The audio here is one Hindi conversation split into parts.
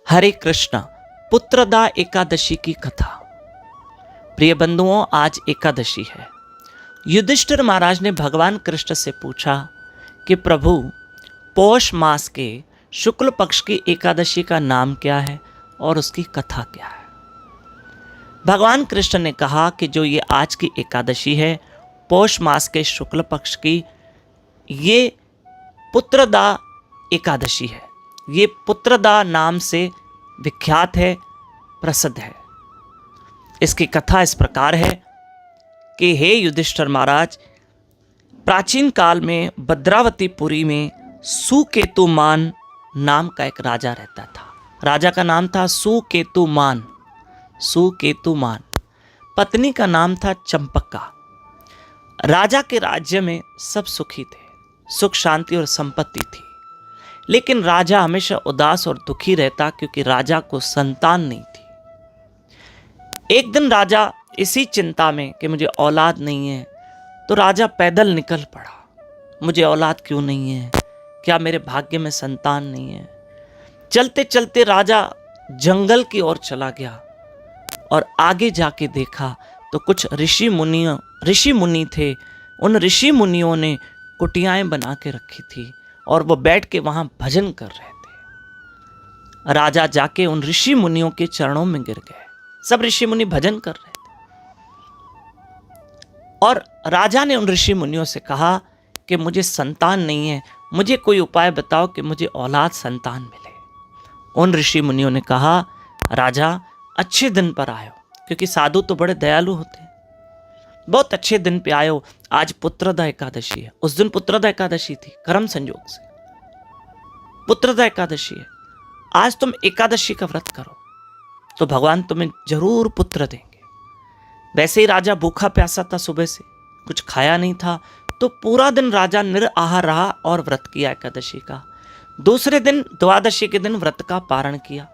हरे कृष्णा। पुत्रदा एकादशी की कथा। प्रिय बंधुओं, आज एकादशी है। युधिष्ठिर महाराज ने भगवान कृष्ण से पूछा कि प्रभु, पौष मास के शुक्ल पक्ष की एकादशी का नाम क्या है और उसकी कथा क्या है। भगवान कृष्ण ने कहा कि जो ये आज की एकादशी है, पौष मास के शुक्ल पक्ष की, ये पुत्रदा एकादशी है। ये पुत्रदा नाम से विख्यात है, प्रसिद्ध है। इसकी कथा इस प्रकार है कि हे युधिष्ठिर महाराज, प्राचीन काल में भद्रावतीपुरी में सुकेतुमान नाम का एक राजा रहता था। राजा का नाम था सुकेतुमान। सुकेतुमान। पत्नी का नाम था चंपका। राजा के राज्य में सब सुखी थे, सुख शांति और संपत्ति थी। लेकिन राजा हमेशा उदास और दुखी रहता, क्योंकि राजा को संतान नहीं थी। एक दिन राजा इसी चिंता में कि मुझे औलाद नहीं है, तो राजा पैदल निकल पड़ा। मुझे औलाद क्यों नहीं है? क्या मेरे भाग्य में संतान नहीं है? चलते चलते राजा जंगल की ओर चला गया और आगे जाके देखा तो कुछ ऋषि मुनि थे। उन ऋषि मुनियों ने कुटियाएं बना के रखी थी और वो बैठ के वहां भजन कर रहे थे। राजा जाके उन ऋषि मुनियों के चरणों में गिर गए। सब ऋषि मुनि भजन कर रहे थे और राजा ने उन ऋषि मुनियों से कहा कि मुझे संतान नहीं है, मुझे कोई उपाय बताओ कि मुझे औलाद संतान मिले। उन ऋषि मुनियों ने कहा, राजा, अच्छे दिन पर आयो, क्योंकि साधु तो बड़े दयालु होते हैं। बहुत अच्छे दिन पे आयो। आज पुत्रदा एकादशी है। उस दिन पुत्रदा एकादशी थी, कर्म संयोग से पुत्रदा एकादशी है। आज तुम एकादशी का व्रत करो तो भगवान तुम्हें जरूर पुत्र देंगे। वैसे ही राजा भूखा प्यासा था, सुबह से कुछ खाया नहीं था, तो पूरा दिन राजा निराहार रहा और व्रत किया एकादशी का। दूसरे दिन, द्वादशी के दिन, व्रत का पारण किया।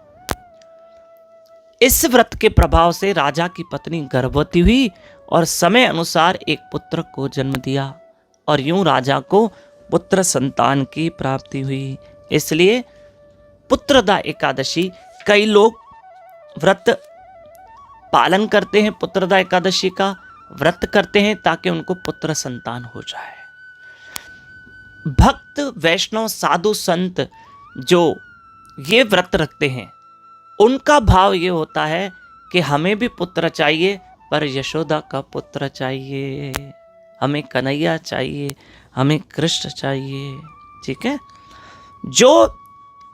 इस व्रत के प्रभाव से राजा की पत्नी गर्भवती हुई और समय अनुसार एक पुत्र को जन्म दिया, और यूं राजा को पुत्र संतान की प्राप्ति हुई। इसलिए पुत्रदा एकादशी, कई लोग व्रत पालन करते हैं, पुत्रदा एकादशी का व्रत करते हैं ताकि उनको पुत्र संतान हो जाए। भक्त वैष्णव साधु संत जो ये व्रत रखते हैं, उनका भाव ये होता है कि हमें भी पुत्र चाहिए, पर यशोदा का पुत्र चाहिए, हमें कन्हैया चाहिए, हमें कृष्ण चाहिए। ठीक है। जो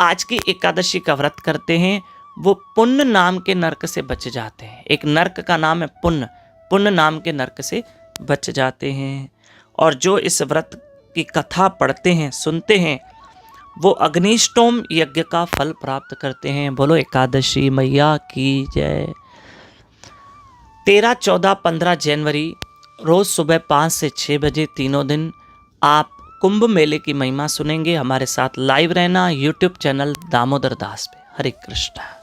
आज की एकादशी का व्रत करते हैं वो पुण्य नाम के नरक से बच जाते हैं। एक नरक का नाम है पुण्य। पुण्य नाम के नरक से बच जाते हैं। और जो इस व्रत की कथा पढ़ते हैं, सुनते हैं, वो अग्निष्टोम यज्ञ का फल प्राप्त करते हैं। बोलो एकादशी मैया की जय। 13, 14, 15 जनवरी रोज सुबह 5 से 6 बजे तीनों दिन आप कुंभ मेले की महिमा सुनेंगे। हमारे साथ लाइव रहना YouTube चैनल दामोदर दास पे। हरे कृष्णा।